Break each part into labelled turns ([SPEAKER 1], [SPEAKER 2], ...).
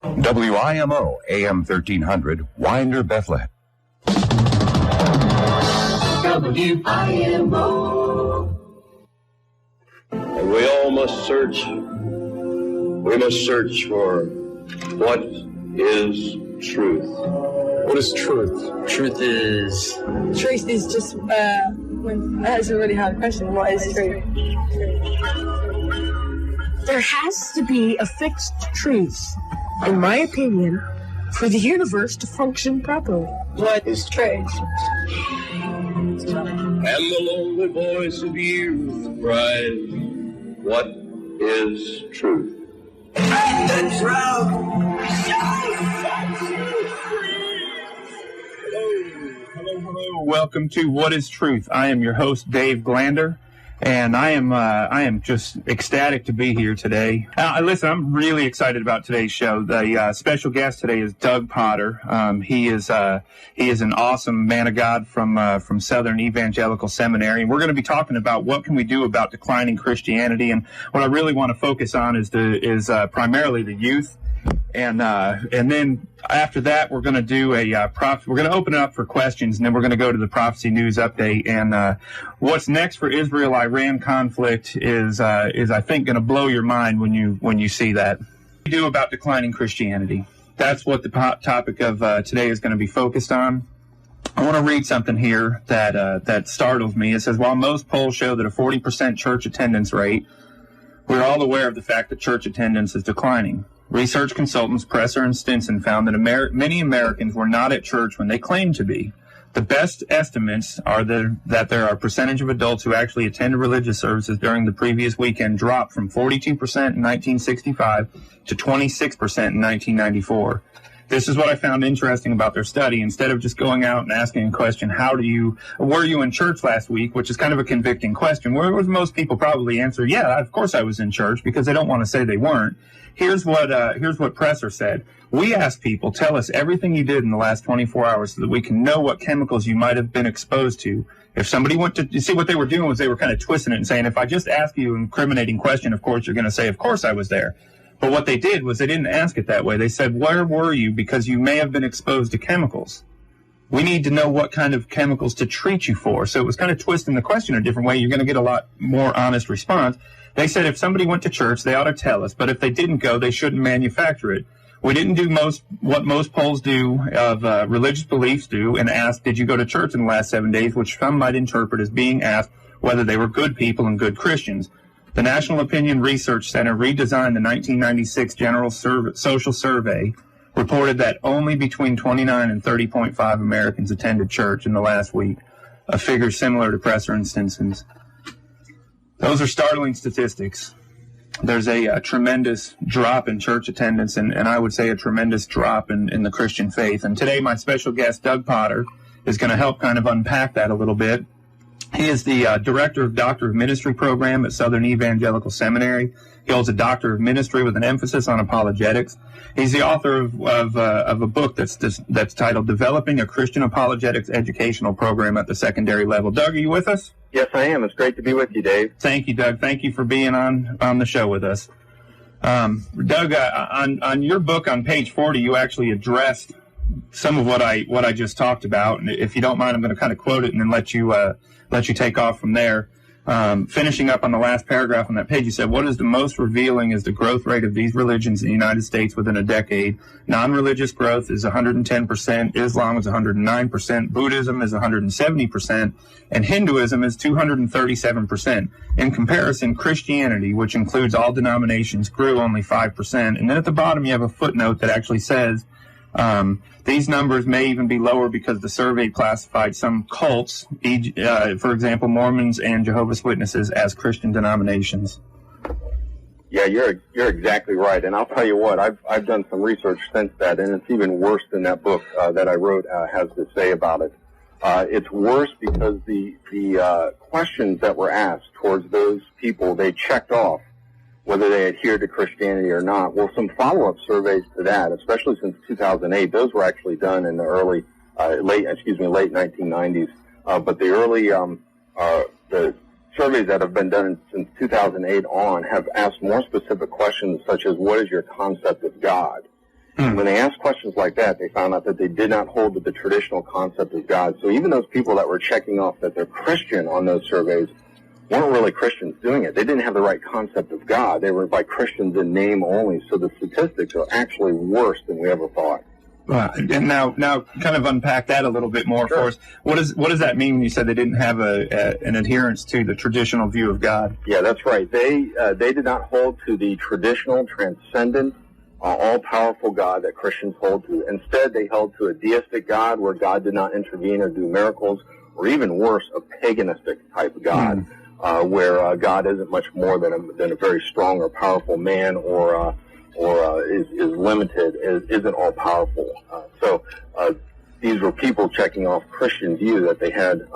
[SPEAKER 1] WIMO AM 1300, Winder, Bethlehem.
[SPEAKER 2] WIMO.
[SPEAKER 3] And we all must search. We must search for what is truth.
[SPEAKER 4] What is truth?
[SPEAKER 5] Truth is
[SPEAKER 6] just that's a really hard question. What is truth?
[SPEAKER 7] There has to be a fixed truth, in my opinion, for the universe to function properly.
[SPEAKER 6] What is truth?
[SPEAKER 3] And the lonely voice of youth cries, what is truth?
[SPEAKER 2] And the truth.
[SPEAKER 8] Hello. Welcome to What is Truth? I am your host, Dave Glander, and I am just ecstatic to be here today. Listen, I'm really excited about today's show. The special guest today is Doug Potter. He is an awesome man of God from Southern Evangelical Seminary, and we're going to be talking about what can we do about declining Christianity. And what I really want to focus on is primarily the youth. And then after that, we're going to do we're going to open it up for questions, and then we're going to go to the prophecy news update. And what's next for Israel-Iran conflict is I think going to blow your mind when you see that. What do we do about declining Christianity? That's what the topic of today is going to be focused on. I want to read something here that startles me. It says, while most polls show that a 40% church attendance rate, we're all aware of the fact that church attendance is declining. Research consultants Presser and Stinson found that many Americans were not at church when they claimed to be. The best estimates are that there are a percentage of adults who actually attended religious services during the previous weekend dropped from 42% in 1965 to 26% in 1994. This is what I found interesting about their study. Instead of just going out and asking a question, were you in church last week, which is kind of a convicting question, where most people probably answer, yeah, of course I was in church, because they don't want to say they weren't. Here's what Presser said. We asked people, tell us everything you did in the last 24 hours so that we can know what chemicals you might have been exposed to. If somebody you see what they were doing was they were kind of twisting it and saying, if I just ask you an incriminating question, of course you're going to say, of course I was there. But what they did was they didn't ask it that way. They said, where were you? Because you may have been exposed to chemicals. We need to know what kind of chemicals to treat you for. So it was kind of twisting the question a different way. You're going to get a lot more honest response. They said if somebody went to church, they ought to tell us. But if they didn't go, they shouldn't manufacture it. We didn't do what most polls do of religious beliefs do and ask, did you go to church in the last 7 days, which some might interpret as being asked whether they were good people and good Christians. The National Opinion Research Center redesigned the 1996 General Social Survey, reported that only between 29 and 30.5 Americans attended church in the last week, a figure similar to Presser and Stinson's. Those are startling statistics. There's a tremendous drop in church attendance, and I would say a tremendous drop in the Christian faith. And today my special guest, Doug Potter, is going to help kind of unpack that a little bit. He is the director of Doctor of Ministry program at Southern Evangelical Seminary. He holds a Doctor of Ministry with an emphasis on apologetics. He's the author of a book that's titled Developing a Christian Apologetics Educational Program at the Secondary Level. Doug, are you with us?
[SPEAKER 9] Yes, I am. It's great to be with you, Dave.
[SPEAKER 8] Thank you, Doug. Thank you for being on the show with us. Doug, on your book on page 40, you actually addressed some of what I just talked about. And if you don't mind, I'm going to kind of quote it and then let you take off from there. Finishing up on the last paragraph on that page, you said, what is the most revealing is the growth rate of these religions in the United States within a decade. Non-religious growth is 110%, Islam is 109%, Buddhism is 170%, and Hinduism is 237%. In comparison, Christianity, which includes all denominations, grew only 5%. And then at the bottom, you have a footnote that actually says, these numbers may even be lower because the survey classified some cults, for example, Mormons and Jehovah's Witnesses, as Christian denominations.
[SPEAKER 9] Yeah, you're exactly right. And I'll tell you what, I've done some research since that, and it's even worse than that book that I wrote has to say about it. It's worse because the questions that were asked towards those people, they checked off whether they adhered to Christianity or not. Well, some follow-up surveys to that, especially since 2008, those were actually done in the late 1990s. But the early, the surveys that have been done since 2008 on have asked more specific questions such as, what is your concept of God? And when they asked questions like that, they found out that they did not hold to the traditional concept of God. So even those people that were checking off that they're Christian on those surveys weren't really Christians doing it. They didn't have the right concept of God. They were by Christians in name only. So the statistics are actually worse than we ever thought.
[SPEAKER 8] And now, kind of unpack that a little bit more for us. What does that mean when you said they didn't have an adherence to the traditional view of God?
[SPEAKER 9] Yeah, that's right. They did not hold to the traditional, transcendent, all-powerful God that Christians hold to. Instead, they held to a deistic God where God did not intervene or do miracles, or even worse, a paganistic type of God, where God isn't much more than a very strong or powerful man, or is limited, isn't all-powerful. So these were people checking off Christian view that they had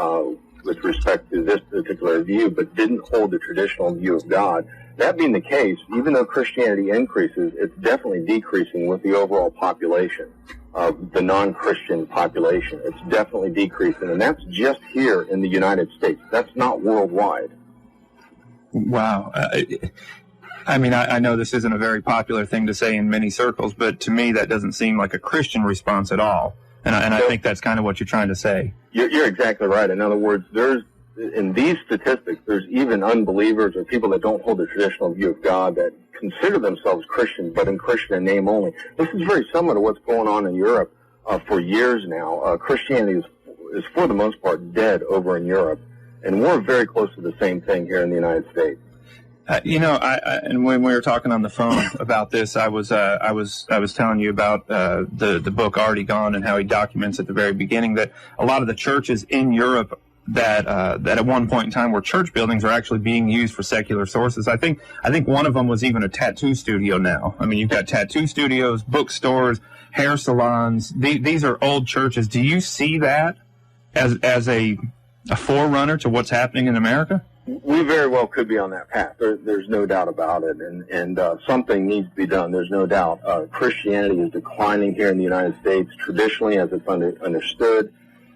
[SPEAKER 9] with respect to this particular view, but didn't hold the traditional view of God. That being the case, even though Christianity increases, it's definitely decreasing with the overall population of the non-Christian population. It's definitely decreasing, and that's just here in the United States. That's not worldwide.
[SPEAKER 8] Wow. I mean, I know this isn't a very popular thing to say in many circles, but to me that doesn't seem like a Christian response at all. And I think that's kind of what you're trying to say.
[SPEAKER 9] You're exactly right. In other words, in these statistics, there's even unbelievers or people that don't hold the traditional view of God that consider themselves Christian, but in Christian in name only. This is very similar to what's going on in Europe for years now. Christianity is, for the most part, dead over in Europe, and we're very close to the same thing here in the United States.
[SPEAKER 8] And when we were talking on the phone about this, I was telling you about the book Already Gone and how he documents at the very beginning that a lot of the churches in Europe that at one point in time were church buildings are actually being used for secular sources. I think one of them was even a tattoo studio now. I mean, you've got tattoo studios, bookstores, hair salons. These are old churches. Do you see that as a forerunner to what's happening in America?
[SPEAKER 9] We very well could be on that path. There's no doubt about it, and something needs to be done. There's no doubt. Christianity is declining here in the United States traditionally, as it's understood.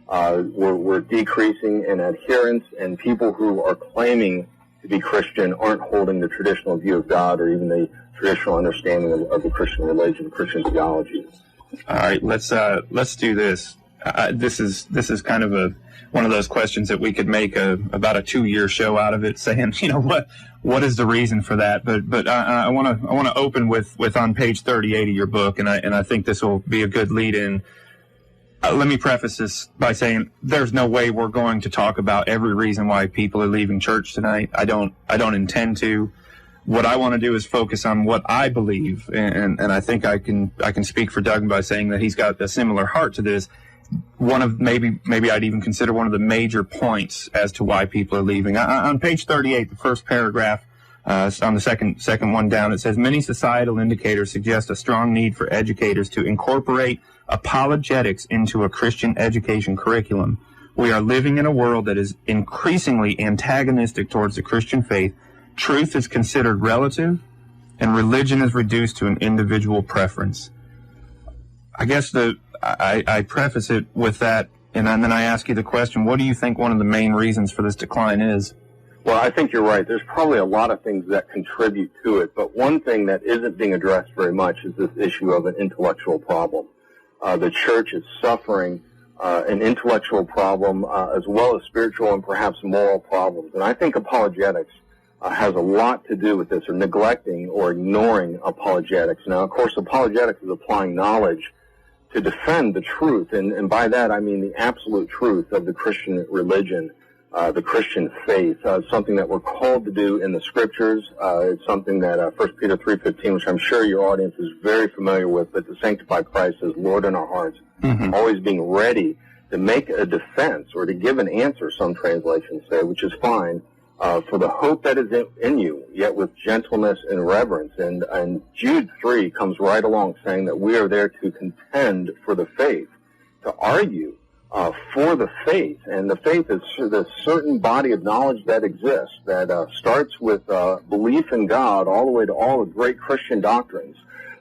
[SPEAKER 9] We're decreasing in adherence, and people who are claiming to be Christian aren't holding the traditional view of God or even the traditional understanding of the Christian religion, Christian theology.
[SPEAKER 8] All right, let's do this. This is kind of one of those questions that we could make about a 2-year show out of it, saying, what is the reason for that? But I want to open with on page 38 of your book, and I think this will be a good lead in. Let me preface this by saying there's no way we're going to talk about every reason why people are leaving church tonight. I don't intend to. What I want to do is focus on what I believe, and I think I can speak for Doug by saying that he's got a similar heart to this. One of maybe I'd even consider one of the major points as to why people are leaving. On page 38, the first paragraph, on the second one down, it says, many societal indicators suggest a strong need for educators to incorporate apologetics into a Christian education curriculum. We are living in a world that is increasingly antagonistic towards the Christian faith. Truth is considered relative, and religion is reduced to an individual preference. I guess I preface it with that, and then I ask you the question, what do you think one of the main reasons for this decline is?
[SPEAKER 9] Well, I think you're right. There's probably a lot of things that contribute to it, but one thing that isn't being addressed very much is this issue of an intellectual problem. The church is suffering an intellectual problem as well as spiritual and perhaps moral problems. And I think apologetics has a lot to do with this, or neglecting or ignoring apologetics. Now, of course, apologetics is applying knowledge to defend the truth, and by that I mean the absolute truth of the Christian religion, the Christian faith, something that we're called to do in the Scriptures. It's something that 1 Peter 3:15, which I'm sure your audience is very familiar with, but to sanctify Christ as Lord in our hearts, always being ready to make a defense or to give an answer, some translations say, which is fine, for the hope that is in you, yet with gentleness and reverence. And Jude 3 comes right along saying that we are there to contend for the faith, to argue for the faith. And the faith is the certain body of knowledge that exists, that starts with belief in God all the way to all the great Christian doctrines.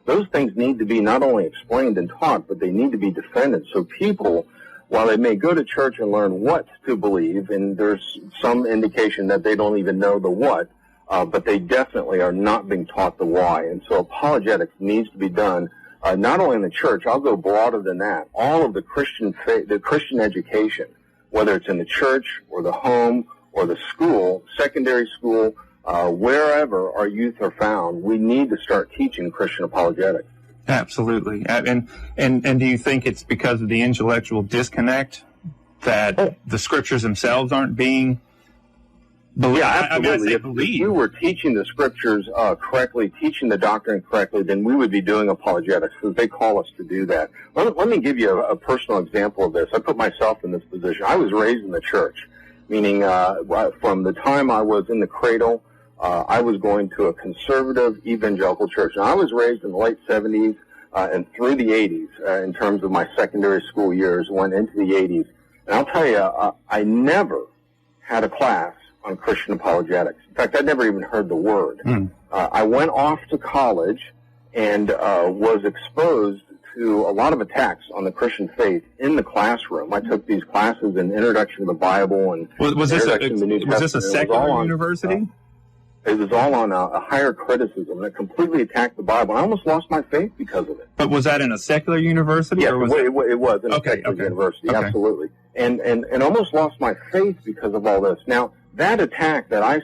[SPEAKER 9] Those things need to be not only explained and taught, but they need to be defended. So people, while they may go to church and learn what to believe, and there's some indication that they don't even know the what, but they definitely are not being taught the why. And so apologetics needs to be done not only in the church, I'll go broader than that. All of the Christian faith, the Christian education, whether it's in the church or the home or the school, secondary school, wherever our youth are found, we need to start teaching Christian apologetics.
[SPEAKER 8] Absolutely. And do you think it's because of the intellectual disconnect that the scriptures themselves aren't being believed?
[SPEAKER 9] Yeah, absolutely. If we were teaching the scriptures correctly, teaching the doctrine correctly, then we would be doing apologetics, because they call us to do that. Let me give you a personal example of this. I put myself in this position. I was raised in the church, meaning from the time I was in the cradle, I was going to a conservative evangelical church. Now, I was raised in the late 70s and through the 80s in terms of my secondary school years, went into the 80s. And I'll tell you, I never had a class on Christian apologetics. In fact, I'd never even heard the word. I went off to college and was exposed to a lot of attacks on the Christian faith in the classroom. I took these classes in Introduction to the Bible and
[SPEAKER 8] was this a secular university?
[SPEAKER 9] It was all on a higher criticism, and it completely attacked the Bible. I almost lost my faith because of it.
[SPEAKER 8] But was that in a secular university?
[SPEAKER 9] Yeah,
[SPEAKER 8] or was
[SPEAKER 9] it was in a secular university, absolutely. And almost lost my faith because of all this. Now, that attack that I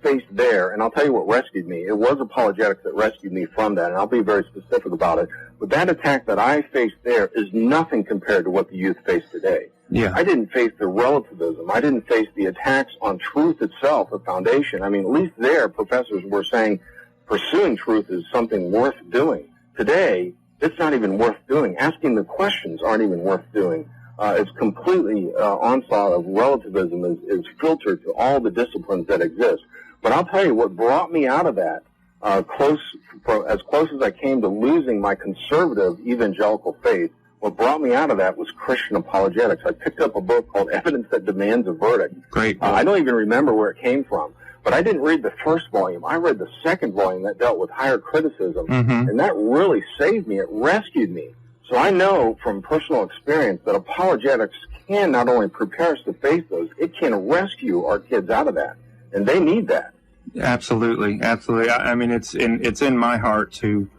[SPEAKER 9] faced there, and I'll tell you what rescued me. It was apologetics that rescued me from that, and I'll be very specific about it. But that attack that I faced there is nothing compared to what the youth face today.
[SPEAKER 8] Yeah.
[SPEAKER 9] I didn't face the relativism. I didn't face the attacks on truth itself, the foundation. I mean, at least there, professors were saying pursuing truth is something worth doing. Today, it's not even worth doing. Asking the questions aren't even worth doing. It's completely onslaught of relativism is filtered to all the disciplines that exist. But I'll tell you what brought me out of that, as close as I came to losing my conservative evangelical faith, what brought me out of that was Christian apologetics. I picked up a book called Evidence That Demands a Verdict.
[SPEAKER 8] Great.
[SPEAKER 9] I don't even remember where it came from, but I didn't read the first volume. I read the second volume that dealt with higher criticism, and that really saved me. It rescued me. So I know from personal experience that apologetics can not only prepare us to face those, it can rescue our kids out of that, and they need that.
[SPEAKER 8] Absolutely, absolutely. I mean, it's in my heart to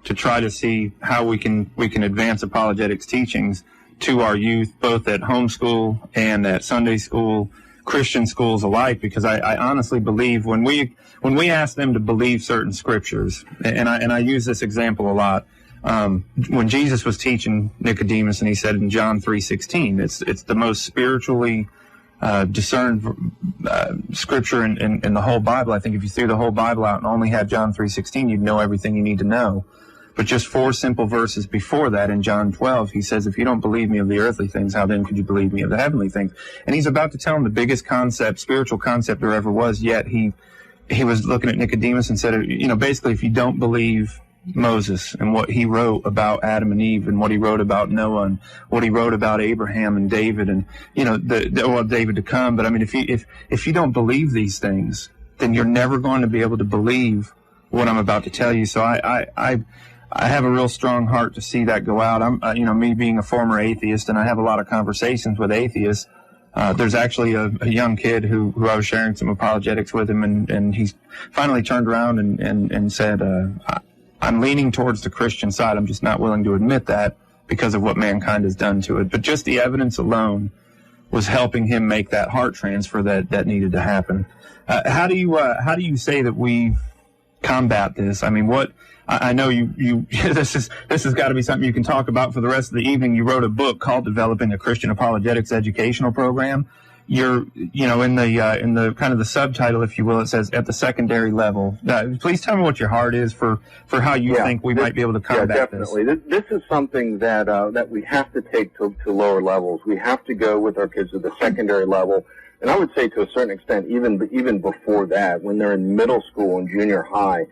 [SPEAKER 8] try to see how we can advance apologetics teachings to our youth, both at homeschool and at Sunday school, Christian schools alike, because I honestly believe when we ask them to believe certain scriptures, and I use this example a lot, when Jesus was teaching Nicodemus, and he said in John 3:16, it's the most spiritually discerned scripture in the whole Bible. I think if you threw the whole Bible out and only had John 3:16, you'd know everything you need to know. But just 4 simple verses before that, in John 12, he says, if you don't believe me of the earthly things, how then could you believe me of the heavenly things? And he's about to tell him the biggest concept, spiritual concept there ever was, yet he was looking at Nicodemus and said, basically, if you don't believe Moses and what he wrote about Adam and Eve and what he wrote about Noah and what he wrote about Abraham and David and, David to come. But I mean, if you don't believe these things, then you're never going to be able to believe what I'm about to tell you. So I have a real strong heart to see that go out. I'm, me being a former atheist, and I have a lot of conversations with atheists. There's actually a young kid who I was sharing some apologetics with him, and he's finally turned around and said, I'm leaning towards the Christian side. I'm just not willing to admit that because of what mankind has done to it. But just the evidence alone was helping him make that heart transfer that needed to happen. How do you say that we combat this? I mean, I know you this has got to be something you can talk about for the rest of the evening. You wrote a book called Developing a Christian Apologetics Educational Program. You're, in the kind of the subtitle, if you will, it says at the secondary level. Please tell me what your heart is for how you think we might be able to combat this.
[SPEAKER 9] Yeah, definitely. This is something that we have to take to lower levels. We have to go with our kids to the secondary level. And I would say to a certain extent, even before that, when they're in middle school and junior high,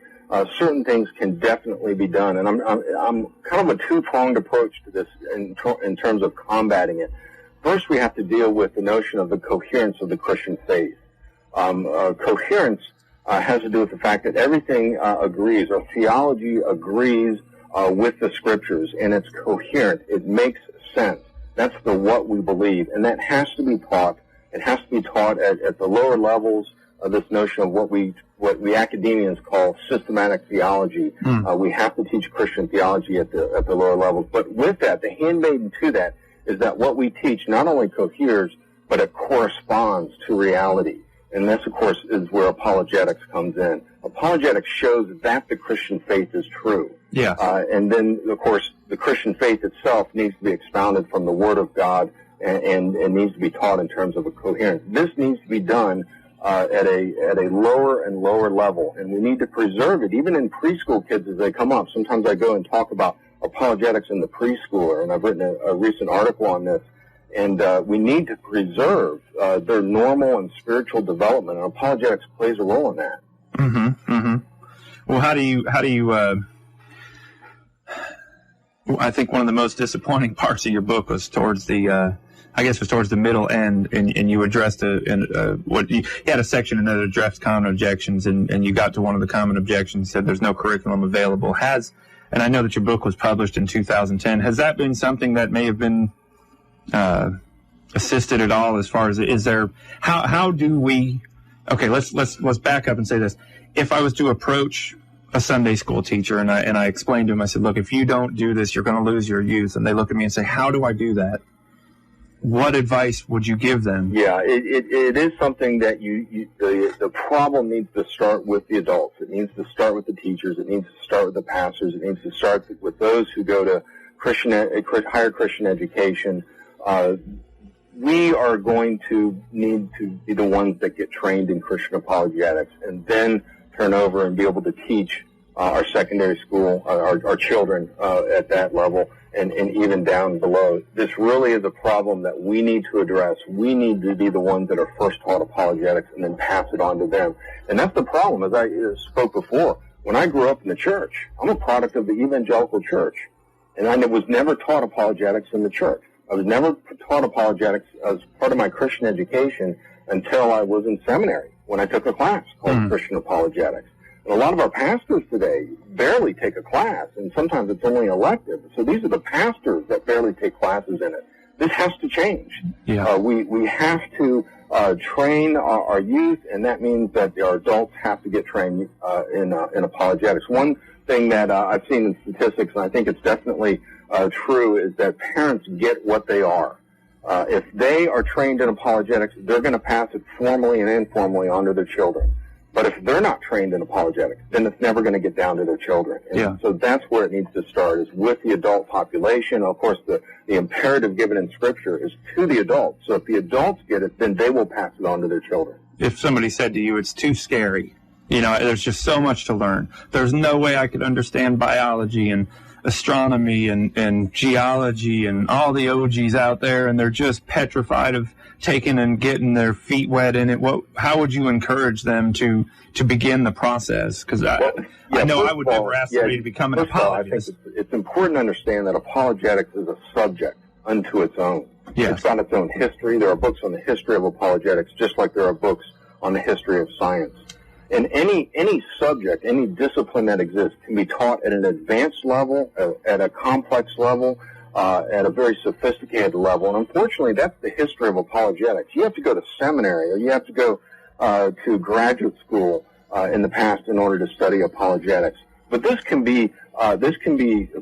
[SPEAKER 9] certain things can definitely be done. And I'm kind of a two-pronged approach to this in terms of combating it. First, we have to deal with the notion of the coherence of the Christian faith. Coherence has to do with the fact that everything agrees. Our theology agrees with the Scriptures, and it's coherent. It makes sense. That's what we believe, and that has to be taught. It has to be taught at the lower levels of this notion of what we what we academians call systematic theology. We have to teach Christian theology at the lower levels. But with that, the handmaiden to that is that what we teach not only coheres, but it corresponds to reality. And this, of course, is where apologetics comes in. Apologetics shows that the Christian faith is true.
[SPEAKER 8] Yeah.
[SPEAKER 9] And then, of course, the Christian faith itself needs to be expounded from the Word of God and needs to be taught in terms of a coherence. This needs to be done at a lower and lower level, and we need to preserve it, even in preschool kids as they come up. Sometimes I go and talk about apologetics in the preschooler, and I've written a recent article on this. And we need to preserve their normal and spiritual development, and apologetics plays a role in that.
[SPEAKER 8] Well, how do you? I think one of the most disappointing parts of your book was towards the, towards the middle end, and you addressed you had a section that addressed common objections, and you got to one of the common objections, said there's no curriculum available. And I know that your book was published in 2010. Has that been something that may have been assisted at all, as far as how do we, okay, let's back up and say this. If I was to approach a Sunday school teacher and I explained to him, I said, look, if you don't do this, you're going to lose your youth. And they look at me and say, how do I do that? What advice would you give them?
[SPEAKER 9] Yeah, it is something that the problem needs to start with the adults. It needs to start with the teachers. It needs to start with the pastors. It needs to start with those who go to higher Christian education. We are going to need to be the ones that get trained in Christian apologetics and then turn over and be able to teach our secondary school, our children at that level and even down below. This really is a problem that we need to address. We need to be the ones that are first taught apologetics and then pass it on to them. And that's the problem, as I spoke before. When I grew up in the church, I'm a product of the evangelical church, and I was never taught apologetics in the church. I was never taught apologetics as part of my Christian education until I was in seminary, when I took a class called Christian Apologetics. And a lot of our pastors today barely take a class, and sometimes it's only elective. So these are the pastors that barely take classes in it. This has to change.
[SPEAKER 8] Yeah.
[SPEAKER 9] We have to train our youth, and that means that our adults have to get trained in apologetics. One thing that I've seen in statistics, and I think it's definitely true, is that parents get what they are. If they are trained in apologetics, they're going to pass it formally and informally on to their children. But if they're not trained in apologetics, then it's never going to get down to their children. And so that's where it needs to start, is with the adult population. Of course, the imperative given in Scripture is to the adults. So if the adults get it, then they will pass it on to their children.
[SPEAKER 8] If somebody said to you, it's too scary, there's just so much to learn. There's no way I could understand biology and astronomy and geology and all the OGs out there, and they're just petrified of taking and getting their feet wet in it. How would you encourage them to begin the process? Because I know I would never ask somebody to become an apologist.
[SPEAKER 9] I think it's important to understand that apologetics is a subject unto its own.
[SPEAKER 8] Yes.
[SPEAKER 9] It's got its own history. There are books on the history of apologetics, just like there are books on the history of science. And any subject, any discipline that exists can be taught at an advanced level, at a complex level, at a very sophisticated level. And unfortunately, that's the history of apologetics. You have to go to seminary, or you have to go to graduate school in the past in order to study apologetics. But this can be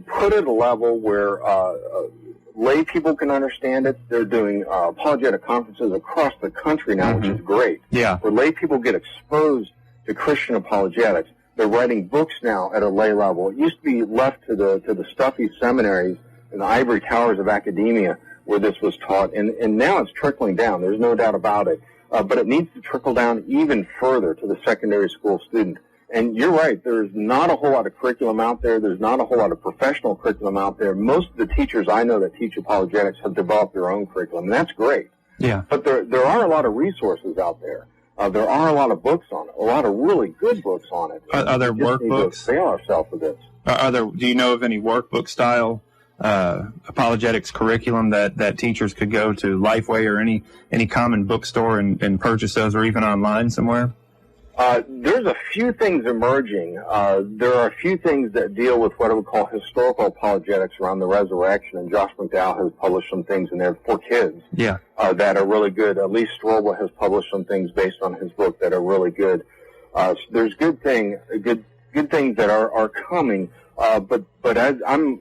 [SPEAKER 9] put at a level where lay people can understand it. They're doing apologetic conferences across the country now, which is great.
[SPEAKER 8] Yeah.
[SPEAKER 9] Where lay people get exposed to Christian apologetics. They're writing books now at a lay level. It used to be left to the stuffy seminaries and the ivory towers of academia where this was taught, and now it's trickling down. There's no doubt about it. But it needs to trickle down even further to the secondary school student. And you're right, there's not a whole lot of curriculum out there. There's not a whole lot of professional curriculum out there. Most of the teachers I know that teach apologetics have developed their own curriculum, and that's great.
[SPEAKER 8] Yeah.
[SPEAKER 9] But there are a lot of resources out there. There are a lot of books on it, a lot of really good books on it.
[SPEAKER 8] Are there workbooks?
[SPEAKER 9] Need to fail ourselves with this.
[SPEAKER 8] Do you know of any workbook style apologetics curriculum that teachers could go to Lifeway or any common bookstore and purchase those, or even online somewhere?
[SPEAKER 9] There's a few things emerging. There are a few things that deal with what I would call historical apologetics around the resurrection, and Josh McDowell has published some things in there for kids that are really good. Lee Strobel has published some things based on his book that are really good. So there's good things that are coming. But as I'm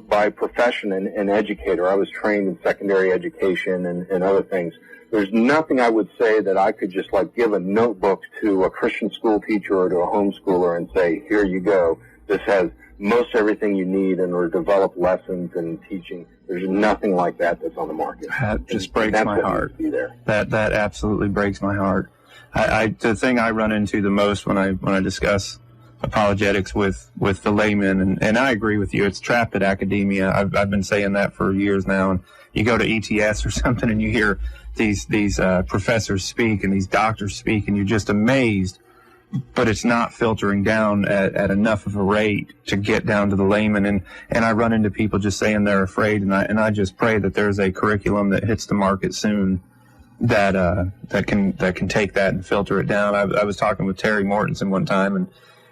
[SPEAKER 9] by profession an educator. I was trained in secondary education and other things. There's nothing I would say that I could just like give a notebook to a Christian school teacher or to a homeschooler and say, here you go. This has most everything you need in order to develop lessons and teaching. There's nothing like that that's on the market.
[SPEAKER 8] That just breaks my heart. That absolutely breaks my heart. The thing I run into the most when I discuss apologetics with the layman, and I agree with you, it's trapped at academia. I've been saying that for years now. And you go to ETS or something and you hear these professors speak and these doctors speak, and you're just amazed. But it's not filtering down at enough of a rate to get down to the layman. And I run into people just saying they're afraid, and I just pray that there's a curriculum that hits the market soon that can take that and filter it down. I was talking with Terry Mortensen one time, and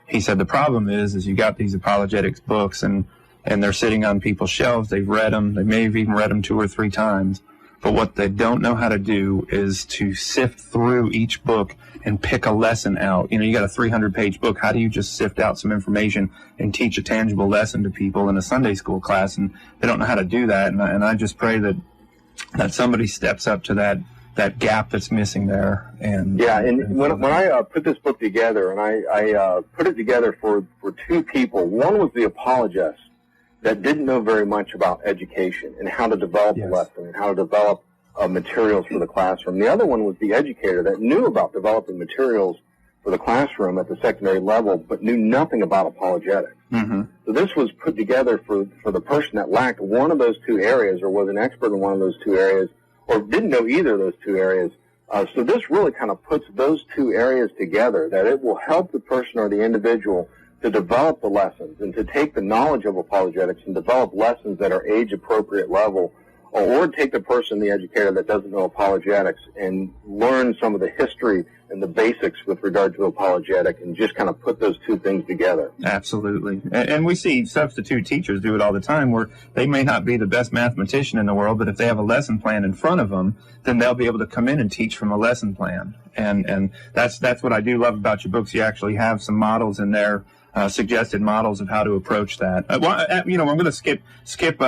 [SPEAKER 8] he said the problem is you got these apologetics books and they're sitting on people's shelves. They've read them. They may have even read them 2 or 3 times. But what they don't know how to do is to sift through each book and pick a lesson out. You got a 300-page book. How do you just sift out some information and teach a tangible lesson to people in a Sunday school class? And they don't know how to do that. And I just pray that somebody steps up to that gap that's missing there. And
[SPEAKER 9] when I put this book together, and I put it together for 2 people. One was the apologist that didn't know very much about education and how to develop a lesson and how to develop materials for the classroom. The other one was the educator that knew about developing materials for the classroom at the secondary level, but knew nothing about apologetics. Mm-hmm. So this was put together for the person that lacked one of those 2 areas, or was an expert in one of those 2 areas, or didn't know either of those 2 areas. So this really kind of puts those 2 areas together, that it will help the person or the individual to develop the lessons and to take the knowledge of apologetics and develop lessons that are age-appropriate level, or take the person, the educator that doesn't know apologetics, and learn some of the history and the basics with regard to apologetic, and just kind of put those 2 things together.
[SPEAKER 8] Absolutely. And we see substitute teachers do it all the time, where they may not be the best mathematician in the world, but if they have a lesson plan in front of them, then they'll be able to come in and teach from a lesson plan. And that's what I do love about your books. You actually have some models in there, suggested models of how to approach that. I'm going to skip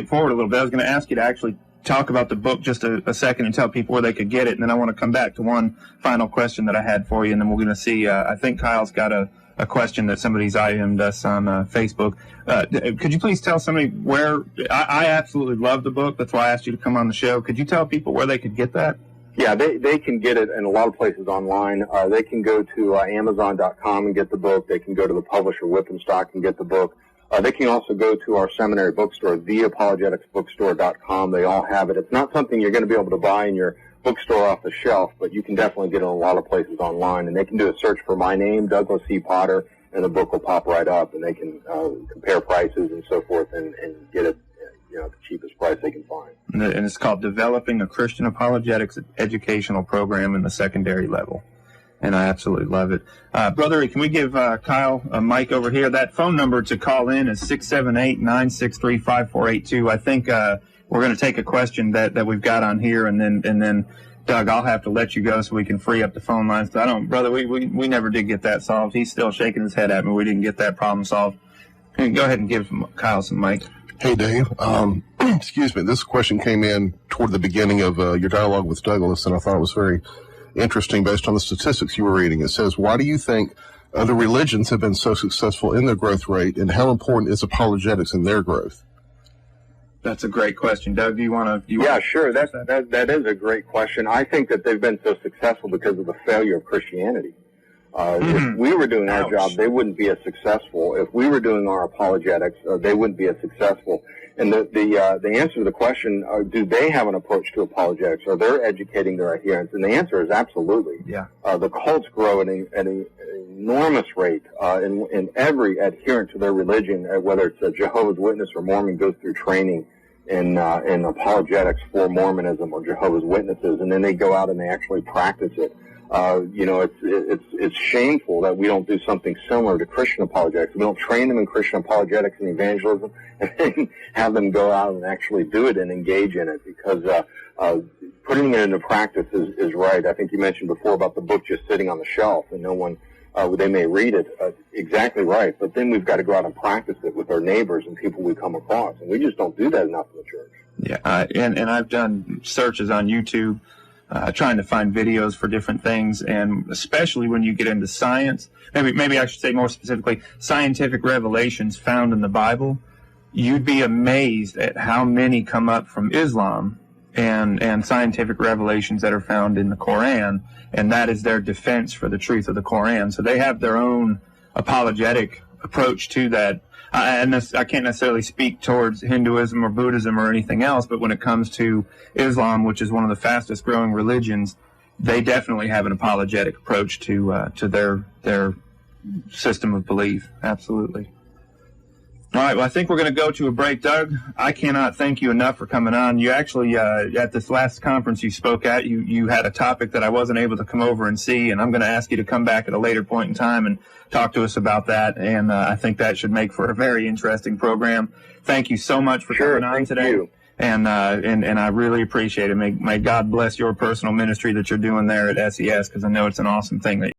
[SPEAKER 8] forward a little bit. I was going to ask you to actually talk about the book just a second and tell people where they could get it, and then I want to come back to one final question that I had for you, and then we're going to see. I think Kyle's got a question that somebody's IM'd us on Facebook. Could you please tell somebody where? I absolutely love the book. That's why I asked you to come on the show. Could you tell people where they could get that?
[SPEAKER 9] Yeah, they can get it in a lot of places online. They can go to Amazon.com and get the book. They can go to the publisher Whippenstock and get the book. They can also go to our seminary bookstore, theapologeticsbookstore.com. They all have it. It's not something you're going to be able to buy in your bookstore off the shelf, but you can definitely get it in a lot of places online. And they can do a search for my name, Douglas C. Potter, and the book will pop right up, and they can compare prices and so forth and get it the cheapest price they can find.
[SPEAKER 8] And it's called Developing a Christian Apologetics Educational Program in the Secondary Level. And I absolutely love it. Brother, can we give Kyle a mic over here? That phone number to call in is 678-963-5482. I think we're going to take a question that we've got on here, and then Doug, I'll have to let you go so we can free up the phone lines. Brother, we never did get that solved. He's still shaking his head at me. We didn't get that problem solved. Go ahead and give Kyle some mic.
[SPEAKER 5] Hey, Dave. Excuse me. This question came in toward the beginning of your dialogue with Douglas, and I thought it was very interesting based on the statistics you were reading. It says, why do you think other religions have been so successful in their growth rate, and how important is apologetics in their growth?
[SPEAKER 8] That's a great question. Doug, do you want to?
[SPEAKER 9] Yeah, sure. That is a great question. I think that they've been so successful because of the failure of Christianity. If we were doing our job, they wouldn't be as successful. If we were doing our apologetics, they wouldn't be as successful. And the answer to the question, do they have an approach to apologetics? Are they educating their adherents? And the answer is absolutely.
[SPEAKER 8] Yeah.
[SPEAKER 9] The cults grow at an enormous rate, and every adherent to their religion, whether it's a Jehovah's Witness or Mormon, goes through training in apologetics for Mormonism or Jehovah's Witnesses, and then they go out and they actually practice it. It's shameful that we don't do something similar to Christian apologetics. We don't train them in Christian apologetics and evangelism, and then have them go out and actually do it and engage in it, because putting it into practice is right. I think you mentioned before about the book just sitting on the shelf and no one, they may read it. Exactly right. But then we've got to go out and practice it with our neighbors and people we come across, and we just don't do that enough in the church.
[SPEAKER 8] Yeah, and I've done searches on YouTube, trying to find videos for different things, and especially when you get into science, maybe I should say more specifically, scientific revelations found in the Bible, you'd be amazed at how many come up from Islam and scientific revelations that are found in the Quran, and that is their defense for the truth of the Quran. So they have their own apologetic approach to that. I can't necessarily speak towards Hinduism or Buddhism or anything else, but when it comes to Islam, which is one of the fastest growing religions, they definitely have an apologetic approach to their system of belief. Absolutely. All right, well, I think we're going to go to a break. Doug, I cannot thank you enough for coming on. You actually, at this last conference you spoke at, you had a topic that I wasn't able to come over and see, and I'm going to ask you to come back at a later point in time and talk to us about that, and I think that should make for a very interesting program. Thank you so much for coming on today.
[SPEAKER 9] You.
[SPEAKER 8] And I really appreciate it. May God bless your personal ministry that you're doing there at SES, because I know it's an awesome thing that